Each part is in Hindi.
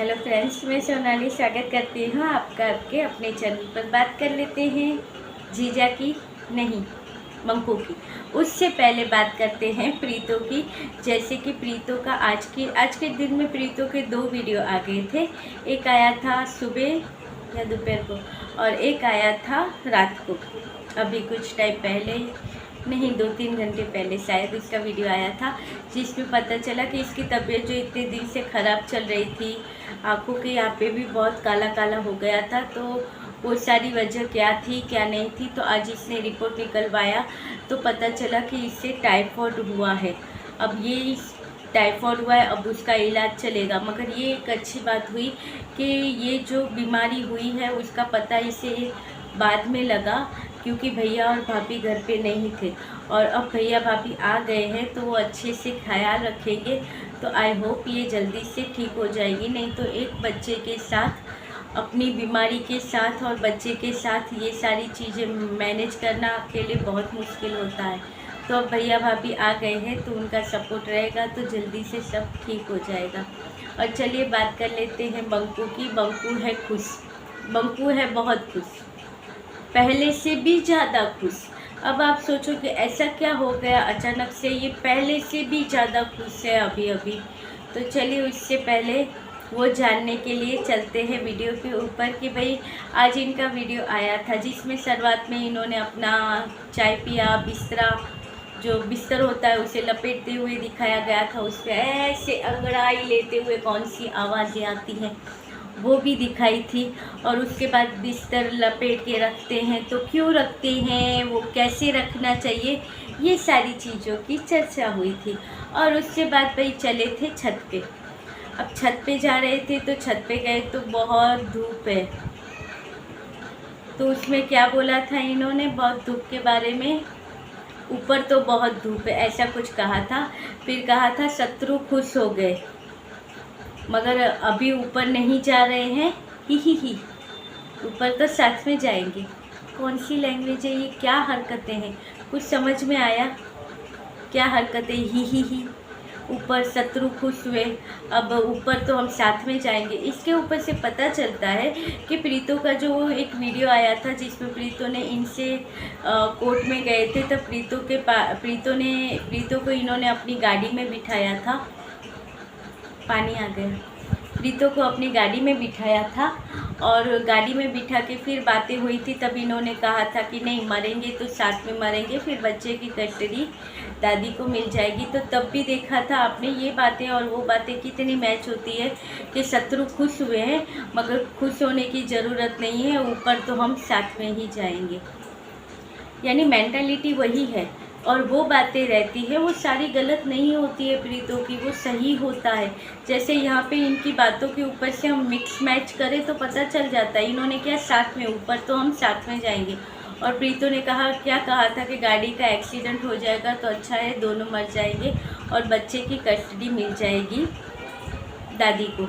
हेलो फ्रेंड्स, मैं सोनाली स्वागत करती हूँ आपका आपके अपने चैनल पर। बात कर लेते हैं जीजा की, नहीं मंकू की। उससे पहले बात करते हैं प्रीतो की। जैसे कि प्रीतो का आज के दिन में प्रीतो के 2 वीडियो आ गए थे। एक आया था सुबह या दोपहर को और एक आया था रात को। अभी कुछ टाइम पहले, नहीं 2-3 घंटे पहले शायद उसका वीडियो आया था, जिसमें पता चला कि इसकी तबीयत जो इतने दिन से ख़राब चल रही थी, आँखों के यहाँ पे भी बहुत काला काला हो गया था, तो वो सारी वजह क्या थी क्या नहीं थी। तो आज इसने रिपोर्ट निकलवाया तो पता चला कि इससे टाइफाइड हुआ है। अब ये टाइफाइड हुआ है, अब उसका इलाज चलेगा। मगर ये एक अच्छी बात हुई कि ये जो बीमारी हुई है उसका पता इसे बाद में लगा, क्योंकि भैया और भाभी घर पे नहीं थे और अब भैया भाभी आ गए हैं तो वो अच्छे से ख्याल रखेंगे। तो आई होप ये जल्दी से ठीक हो जाएगी। नहीं तो एक बच्चे के साथ, अपनी बीमारी के साथ और बच्चे के साथ ये सारी चीज़ें मैनेज करना अकेले बहुत मुश्किल होता है। तो अब भैया भाभी आ गए हैं तो उनका सपोर्ट रहेगा तो जल्दी से सब ठीक हो जाएगा। और चलिए बात कर लेते हैं बंकू की। बंकू है खुश, बंकू है बहुत खुश, पहले से भी ज़्यादा खुश। अब आप सोचो कि ऐसा क्या हो गया अचानक से, ये पहले से भी ज़्यादा खुश है अभी अभी। तो चलिए उससे पहले वो जानने के लिए चलते हैं वीडियो के ऊपर कि भाई आज इनका वीडियो आया था, जिसमें शुरुआत में इन्होंने अपना चाय पिया, बिस्तरा जो बिस्तर होता है उसे लपेटते हुए दिखाया गया था। उस पर ऐसे अंगड़ाई लेते हुए कौन सी आवाज़ें आती हैं वो भी दिखाई थी। और उसके बाद बिस्तर लपेट के रखते हैं तो क्यों रखते हैं, वो कैसे रखना चाहिए, ये सारी चीज़ों की चर्चा हुई थी। और उसके बाद भाई चले थे छत पे। अब छत पे जा रहे थे तो छत पे गए तो बहुत धूप है। तो उसमें क्या बोला था इन्होंने बहुत धूप के बारे में, ऊपर तो बहुत धूप है ऐसा कुछ कहा था। फिर कहा था शत्रु खुश हो गए, मगर अभी ऊपर नहीं जा रहे हैं, ही ऊपर तो साथ में जाएंगे। कौन सी लैंग्वेज है ये, क्या हरकतें हैं, कुछ समझ में आया क्या हरकतें, ही ऊपर शत्रु खुश हुए, अब ऊपर तो हम साथ में जाएंगे। इसके ऊपर से पता चलता है कि प्रीतो का जो एक वीडियो आया था जिसमें प्रीतो ने इनसे कोर्ट में गए थे, तब प्रीतो को इन्होंने अपनी गाड़ी में बिठाया था। पानी आ गया। प्रीतो को अपनी गाड़ी में बिठाया था और गाड़ी में बिठा के फिर बातें हुई थी। तब इन्होंने कहा था कि नहीं मरेंगे तो साथ में मरेंगे, फिर बच्चे की कस्टडी दादी को मिल जाएगी। तो तब भी देखा था आपने ये बातें और वो बातें कितनी मैच होती है कि शत्रु खुश हुए हैं, मगर खुश होने की ज़रूरत नहीं है, ऊपर तो हम साथ में ही जाएंगे। यानी मेंटालिटी वही है और वो बातें रहती है, वो सारी गलत नहीं होती है प्रीतो की, वो सही होता है। जैसे यहाँ पे इनकी बातों के ऊपर से हम मिक्स मैच करें तो पता चल जाता है। इन्होंने क्या साथ में, ऊपर तो हम साथ में जाएंगे, और प्रीतो ने क्या कहा था कि गाड़ी का एक्सीडेंट हो जाएगा तो अच्छा है, दोनों मर जाएंगे और बच्चे की कस्टडी मिल जाएगी दादी को।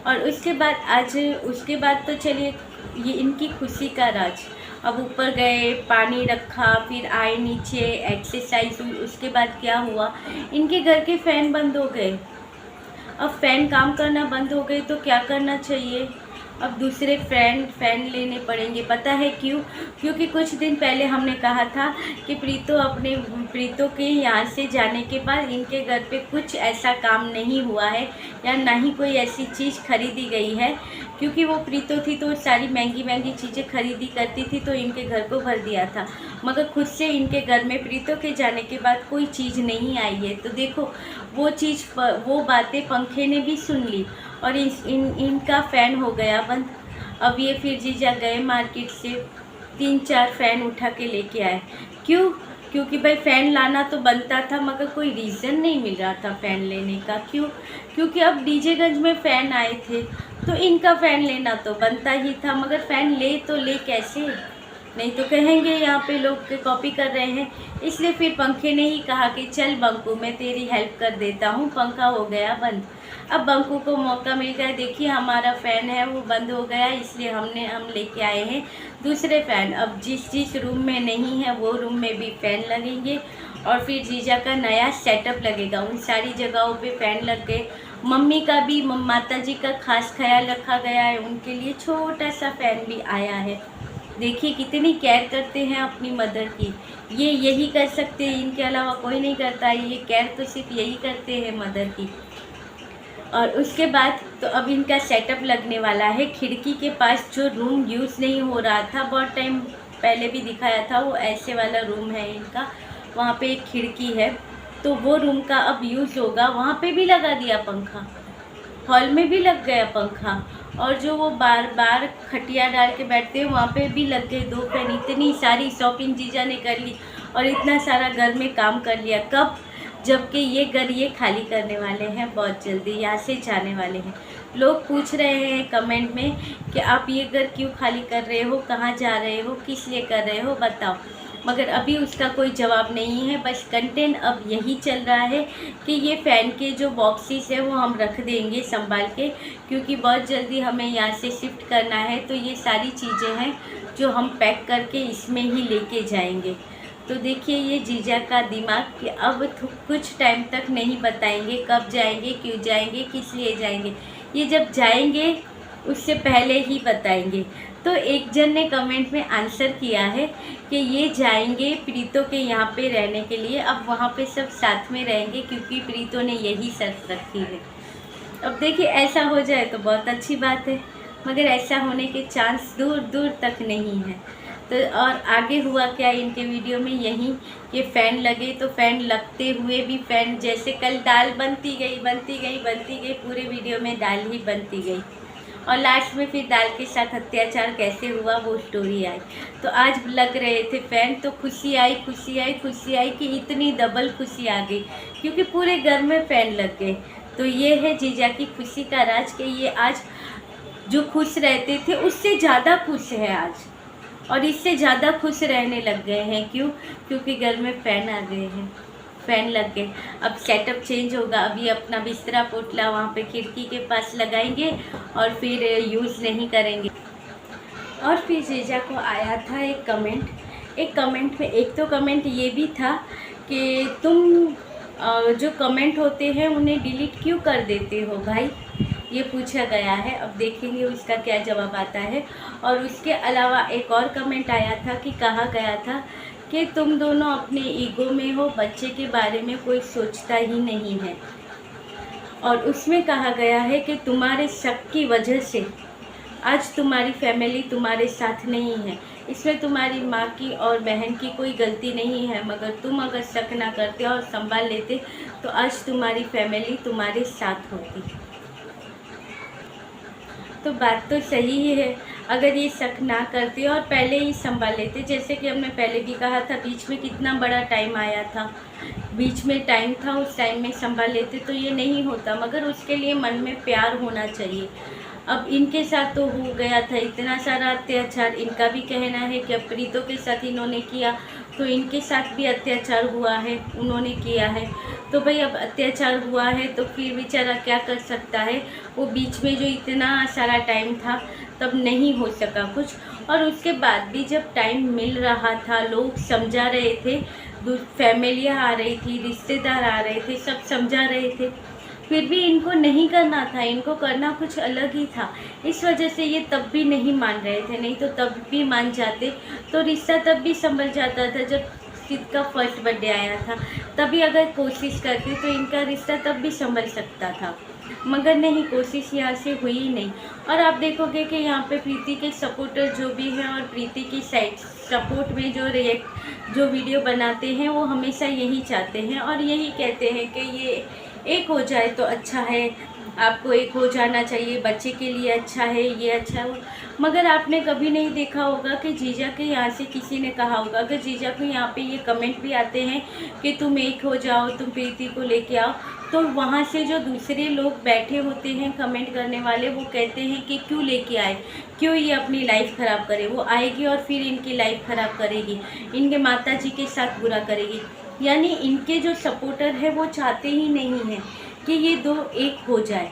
और उसके बाद तो चलिए ये इनकी खुशी का राज। अब ऊपर गए, पानी रखा, फिर आए नीचे, एक्सरसाइज हुई। उसके बाद क्या हुआ, इनके घर के फ़ैन बंद हो गए। अब फ़ैन काम करना बंद हो गए तो क्या करना चाहिए, अब दूसरे फ़ैन लेने पड़ेंगे। पता है क्यों? क्योंकि कुछ दिन पहले हमने कहा था कि प्रीतो के यहाँ से जाने के बाद इनके घर पे कुछ ऐसा काम नहीं हुआ है या ना ही कोई ऐसी चीज़ खरीदी गई है, क्योंकि वो प्रीतो थी तो सारी महंगी महंगी चीज़ें खरीदी करती थी तो इनके घर को भर दिया था। मगर खुद से इनके घर में प्रीतो के जाने के बाद कोई चीज़ नहीं आई है। तो देखो वो बातें पंखे ने भी सुन ली और इनका फ़ैन हो गया बंद। अब ये फिर जीजा गए मार्केट से 3-4 फ़ैन उठा के लेके आए। क्यों? क्योंकि भाई फ़ैन लाना तो बनता था, मगर कोई रीज़न नहीं मिल रहा था फ़ैन लेने का। क्यों? क्योंकि अब डीजेगंज में फ़ैन आए थे तो इनका फ़ैन लेना तो बनता ही था, मगर फ़ैन तो ले कैसे, नहीं तो कहेंगे यहाँ पे लोग कॉपी कर रहे हैं। इसलिए फिर पंखे ने ही कहा कि चल बंकू मैं तेरी हेल्प कर देता हूँ, पंखा हो गया बंद। अब बंकू को मौका मिल गया, देखिए हमारा फ़ैन है वो बंद हो गया, इसलिए हम लेके आए हैं दूसरे फ़ैन। अब जिस रूम में नहीं है वो रूम में भी फ़ैन लगेंगे और फिर जीजा का नया सेटअप लगेगा, उन सारी जगहों पे फ़ैन लग गए। मम्मी का भी, माता जी का खास ख्याल रखा गया है, उनके लिए छोटा सा फ़ैन भी आया है। देखिए कितनी केयर करते हैं अपनी मदर की, ये यही कर सकते हैं, इनके अलावा कोई नहीं करता है, ये केयर तो सिर्फ यही करते हैं मदर की। और उसके बाद तो अब इनका सेटअप लगने वाला है खिड़की के पास, जो रूम यूज़ नहीं हो रहा था, बहुत टाइम पहले भी दिखाया था, वो ऐसे वाला रूम है इनका, वहाँ पे एक खिड़की है, तो वो रूम का अब यूज़ होगा। वहाँ पे भी लगा दिया पंखा, हॉल में भी लग गया पंखा, और जो वो बार बार खटिया डाल के बैठते हैं वहाँ पे भी लग गए 2 फैन। इतनी सारी शॉपिंग जीजा ने कर ली और इतना सारा घर में काम कर लिया। कब? जबकि ये घर ये खाली करने वाले हैं बहुत जल्दी, यहाँ से जाने वाले हैं। लोग पूछ रहे हैं कमेंट में कि आप ये घर क्यों खाली कर रहे हो, कहाँ जा रहे हो, किस लिए कर रहे हो, बताओ। मगर अभी उसका कोई जवाब नहीं है, बस कंटेंट अब यही चल रहा है कि ये फ़ैन के जो बॉक्सेस है वो हम रख देंगे संभाल के, क्योंकि बहुत जल्दी हमें यहाँ से शिफ्ट करना है। तो ये सारी चीज़ें हैं जो हम पैक करके इसमें ही लेके जाएंगे। तो देखिए ये जीजा का दिमाग कि अब कुछ टाइम तक नहीं बताएंगे कब जाएंगे, क्यों जाएंगे, किस लिए जाएंगे, ये जब जाएंगे उससे पहले ही बताएंगे। तो एक जन ने कमेंट में आंसर किया है कि ये जाएंगे प्रीतो के यहाँ पे रहने के लिए, अब वहाँ पे सब साथ में रहेंगे क्योंकि प्रीतो ने यही शर्त रखी है। अब देखिए ऐसा हो जाए तो बहुत अच्छी बात है, मगर ऐसा होने के चांस दूर दूर तक नहीं है। तो और आगे हुआ क्या इनके वीडियो में, यही कि फ़ैन लगे, तो फ़ैन लगते हुए भी फ़ैन जैसे कल दाल बनती गई बनती गई बनती गई, पूरे वीडियो में दाल ही बनती गई, और लास्ट में फिर दाल के साथ अत्याचार कैसे हुआ वो स्टोरी आई। तो आज लग रहे थे फ़ैन, तो खुशी आई खुशी आई खुशी आई कि इतनी डबल खुशी आ गई क्योंकि पूरे घर में फ़ैन लग गए। तो ये है जीजा की खुशी का राज कि ये आज जो खुश रहते थे उससे ज़्यादा खुश है आज, और इससे ज़्यादा खुश रहने लग गए हैं। क्यों? क्योंकि घर में फ़ैन आ गए हैं, फ़ैन लग गए। अब सेटअप चेंज होगा, अभी अपना बिस्तरा पोटला वहाँ पे खिड़की के पास लगाएंगे और फिर यूज़ नहीं करेंगे। और फिर जीजा को आया था एक कमेंट में एक तो कमेंट ये भी था कि तुम जो कमेंट होते हैं उन्हें डिलीट क्यों कर देते हो भाई, ये पूछा गया है। अब देखेंगे उसका क्या जवाब आता है। और उसके अलावा एक और कमेंट आया था कि कहा गया था कि तुम दोनों अपने ईगो में हो, बच्चे के बारे में कोई सोचता ही नहीं है। और उसमें कहा गया है कि तुम्हारे शक की वजह से आज तुम्हारी फैमिली तुम्हारे साथ नहीं है। इसमें तुम्हारी माँ की और बहन की कोई गलती नहीं है, मगर तुम अगर शक ना करते और संभाल लेते तो आज तुम्हारी फैमिली तुम्हारे साथ होती। तो बात तो सही ही है, अगर ये शक ना करते और पहले ही संभाल लेते, जैसे कि हमने पहले भी कहा था, बीच में कितना बड़ा टाइम आया था, बीच में टाइम था, उस टाइम में संभाल लेते तो ये नहीं होता। मगर उसके लिए मन में प्यार होना चाहिए। अब इनके साथ तो हो गया था इतना सारा अत्याचार, इनका भी कहना है कि प्रीतो के साथ इन्होंने किया तो इनके साथ भी अत्याचार हुआ है, उन्होंने किया है। तो भाई अब अत्याचार हुआ है तो फिर बेचारा क्या कर सकता है, वो बीच में जो इतना सारा टाइम था तब नहीं हो सका कुछ। और उसके बाद भी जब टाइम मिल रहा था, लोग समझा रहे थे, फैमिलियाँ आ रही थी, रिश्तेदार आ रहे थे, सब समझा रहे थे, फिर भी इनको नहीं करना था, इनको करना कुछ अलग ही था। इस वजह से ये तब भी नहीं मान रहे थे, नहीं तो तब भी मान जाते तो रिश्ता तब भी संभल जाता था। जब सिद्ध का फर्स्ट बर्थडे आया था तभी अगर कोशिश करते तो इनका रिश्ता तब भी संभल सकता था, मगर नहीं, कोशिश यहाँ से हुई ही नहीं। और आप देखोगे कि यहाँ पे प्रीति के सपोर्टर जो भी हैं और प्रीति की साइड सपोर्ट में जो वीडियो बनाते हैं वो हमेशा यही चाहते हैं और यही कहते हैं कि ये एक हो जाए तो अच्छा है, आपको एक हो जाना चाहिए, बच्चे के लिए अच्छा है, ये अच्छा है। मगर आपने कभी नहीं देखा होगा कि जीजा के यहाँ से किसी ने कहा होगा, अगर जीजा को यहाँ पे ये कमेंट भी आते हैं कि तुम एक हो जाओ, तुम प्रीति को लेके आओ, तो वहाँ से जो दूसरे लोग बैठे होते हैं कमेंट करने वाले, वो कहते हैं कि क्यों लेके आए, क्यों ये अपनी लाइफ ख़राब करे, वो आएगी और फिर इनकी लाइफ ख़राब करेगी, इनके माता जी के साथ बुरा करेगी। यानी इनके जो सपोर्टर है वो चाहते ही नहीं हैं कि ये दो एक हो जाए।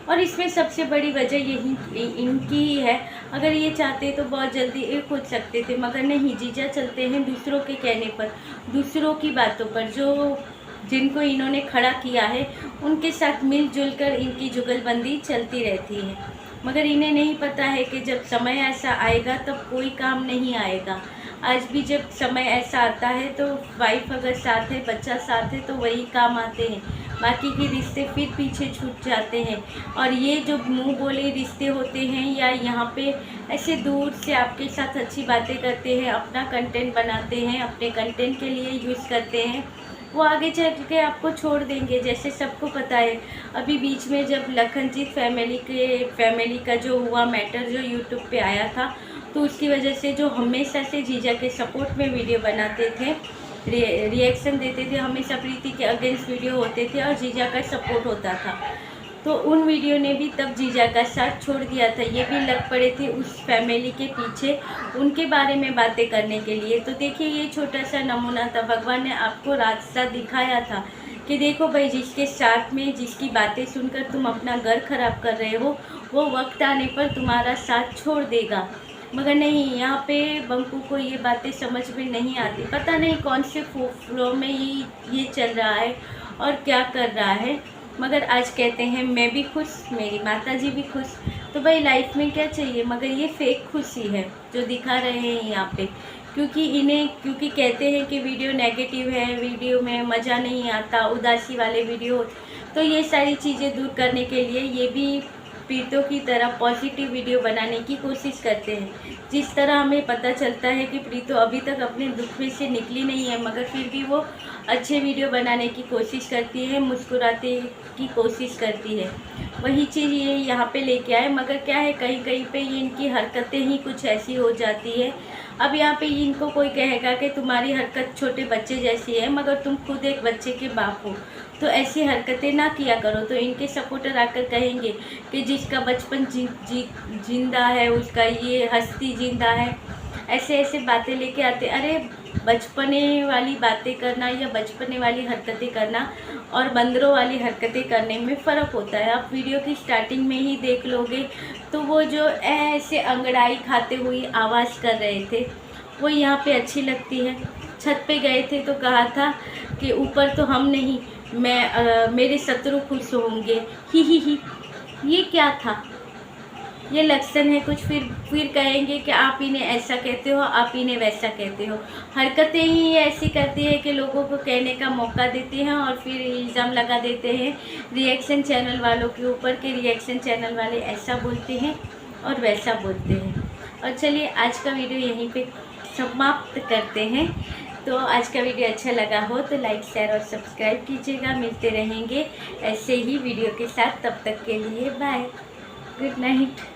और इसमें सबसे बड़ी वजह यही इनकी ही है। अगर ये चाहते तो बहुत जल्दी एक हो सकते थे, मगर नहीं, जीजा चलते हैं दूसरों के कहने पर, दूसरों की बातों पर। जो जिनको इन्होंने खड़ा किया है उनके साथ मिलजुल कर इनकी जुगलबंदी चलती रहती है। मगर इन्हें नहीं पता है कि जब समय ऐसा आएगा तब कोई काम नहीं आएगा। आज भी जब समय ऐसा आता है तो वाइफ अगर साथ है, बच्चा साथ है, तो वही काम आते हैं, बाकी के रिश्ते फिर पीछे छूट जाते हैं। और ये जो मुंह बोले रिश्ते होते हैं, या यहाँ पे ऐसे दूर से आपके साथ अच्छी बातें करते हैं, अपना कंटेंट बनाते हैं, अपने कंटेंट के लिए यूज़ करते हैं, वो आगे चल के आपको छोड़ देंगे। जैसे सबको पता है, अभी बीच में जब लखनजीत फैमिली का जो हुआ मैटर, जो यूट्यूब पे आया था, तो उसकी वजह से जो हमेशा से जीजा के सपोर्ट में वीडियो बनाते थे, रिएक्शन देते थे, हमेशा प्रीति के अगेंस्ट वीडियो होते थे और जीजा का सपोर्ट होता था, तो उन वीडियो ने भी तब जीजा का साथ छोड़ दिया था। ये भी लग पड़े थे उस फैमिली के पीछे उनके बारे में बातें करने के लिए। तो देखिए, ये छोटा सा नमूना था, भगवान ने आपको रास्ता दिखाया था कि देखो भाई, जिसके साथ में जिसकी बातें सुनकर तुम अपना घर खराब कर रहे हो, वो वक्त आने पर तुम्हारा साथ छोड़ देगा। मगर नहीं, यहाँ पे बंकू को ये बातें समझ में नहीं आती। पता नहीं कौन से फ्लो में ये चल रहा है और क्या कर रहा है। मगर आज कहते हैं मैं भी खुश, मेरी माताजी भी खुश, तो भाई लाइफ में क्या चाहिए। मगर ये फेक खुशी है जो दिखा रहे हैं यहाँ पे, क्योंकि कहते हैं कि वीडियो नेगेटिव है, वीडियो में मज़ा नहीं आता, उदासी वाले वीडियो। तो ये सारी चीज़ें दूर करने के लिए ये भी प्रीतों की तरह पॉजिटिव वीडियो बनाने की कोशिश करते हैं। जिस तरह हमें पता चलता है कि प्रीतो अभी तक अपने दुख में से निकली नहीं है, मगर फिर भी वो अच्छे वीडियो बनाने की कोशिश करती है, मुस्कुराते की कोशिश करती है। वही चीज़ ये यहाँ पे लेके आए। मगर क्या है, कहीं कहीं पे ये इनकी हरकतें ही कुछ ऐसी हो जाती है। अब यहाँ पे इनको कोई कहेगा कि तुम्हारी हरकत छोटे बच्चे जैसी है, मगर तुम खुद एक बच्चे के बाप हो, तो ऐसी हरकतें ना किया करो। तो इनके सपोर्टर आकर कहेंगे कि जिसका बचपन जिंदा है, उसका ये हस्ती जिंदा है, ऐसे ऐसे बातें लेके आते। अरे बचपने वाली बातें करना या बचपने वाली हरकतें करना और बंदरों वाली हरकतें करने में फ़र्क होता है। आप वीडियो की स्टार्टिंग में ही देख लोगे तो वो जो ऐसे अंगड़ाई खाते हुए आवाज़ कर रहे थे, वो यहाँ पे अच्छी लगती है। छत पे गए थे तो कहा था कि ऊपर तो हम नहीं, मेरे शत्रु खुश होंगे, ही। ये क्या था? ये लक्षण है कुछ। फिर कहेंगे कि आप इन्हें ऐसा कहते हो, आप इन्हें वैसा कहते हो। हरकतें ही ऐसी करती है कि लोगों को कहने का मौका देते हैं और फिर इल्ज़ाम लगा देते हैं रिएक्शन चैनल वालों के ऊपर कि रिएक्शन चैनल वाले ऐसा बोलते हैं और वैसा बोलते हैं। और चलिए, आज का वीडियो यहीं पे समाप्त करते हैं। तो आज का वीडियो अच्छा लगा हो तो लाइक, शेयर और सब्सक्राइब कीजिएगा। मिलते रहेंगे ऐसे ही वीडियो के साथ, तब तक के लिए बाय, गुड नाइट।